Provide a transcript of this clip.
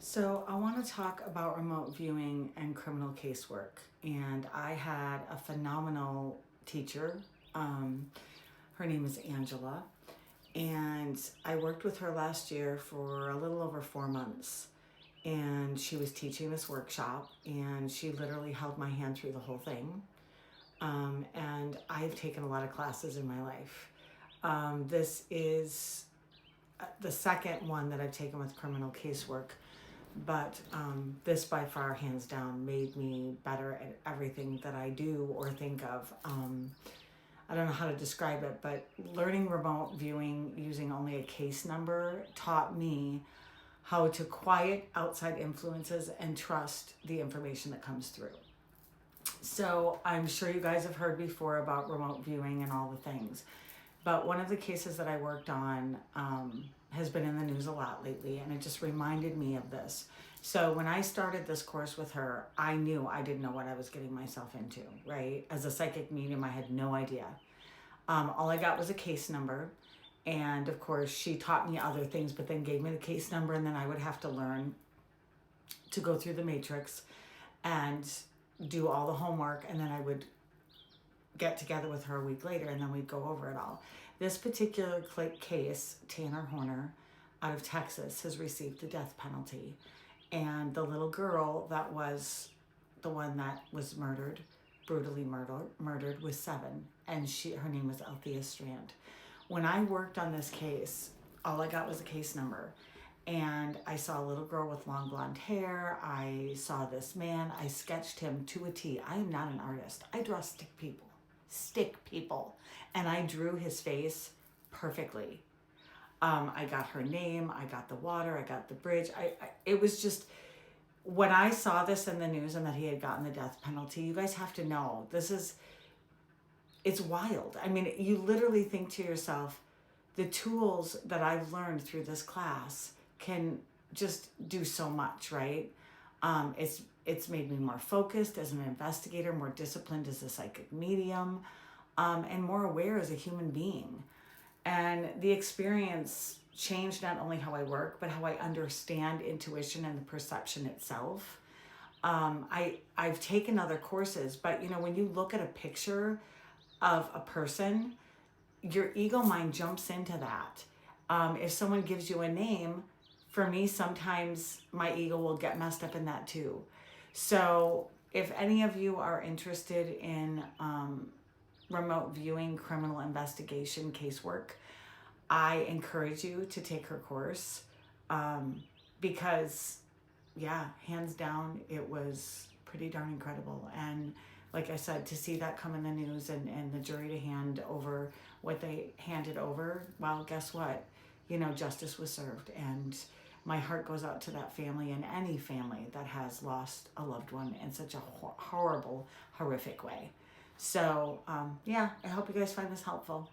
So, I want to talk about remote viewing and criminal casework. And I had a phenomenal teacher. Um, Her name is Angela. And I worked with her last year for a little over 4 months. And she was teaching this workshop, and she literally held my hand through the whole thing. And I've taken a lot of classes in my life. This is the second one that I've taken with criminal casework, but this by far, hands down, made me better at everything that I do or think of. I don't know how to describe it, but learning remote viewing using only a case number taught me how to quiet outside influences and trust the information that comes through. So I'm sure you guys have heard before about remote viewing and all the things. But one of the cases that I worked on has been in the news a lot lately, and it just reminded me of this. So when I started this course with her, I knew I didn't know what I was getting myself into, right? As a psychic medium, I had no idea. All I got was a case number. And of course, she taught me other things, but then gave me the case number, and then I would have to learn to go through the matrix and do all the homework, and then I would get together with her a week later, and then we'd go over it all. This particular case, Tanner Horner out of Texas has received the death penalty. And the little girl that was the one that was murdered, brutally murdered, was 7. And her name was Althea Strand. When I worked on this case, all I got was a case number. And I saw a little girl with long blonde hair. I saw this man. I sketched him to a T. I am not an artist. I draw stick people. And I drew his face perfectly. I got her name. I got the water. I got the bridge. It was just, when I saw this in the news and that he had gotten the death penalty, you guys have to know, it's wild. I mean, you literally think to yourself, the tools that I've learned through this class can just do so much, right? It's made me more focused as an investigator, more disciplined as a psychic medium, and more aware as a human being. And the experience changed not only how I work, but how I understand intuition and the perception itself. I've taken other courses, but when you look at a picture of a person, your ego mind jumps into that. If someone gives you a name, for me, sometimes my ego will get messed up in that too. So if any of you are interested in remote viewing criminal investigation casework, I encourage you to take her course, because, yeah, hands down, it was pretty darn incredible. And like I said, to see that come in the news and the jury to hand over what they handed over, well, guess what? Justice was served. And my heart goes out to that family and any family that has lost a loved one in such a horrible, horrific way. So, yeah, I hope you guys find this helpful.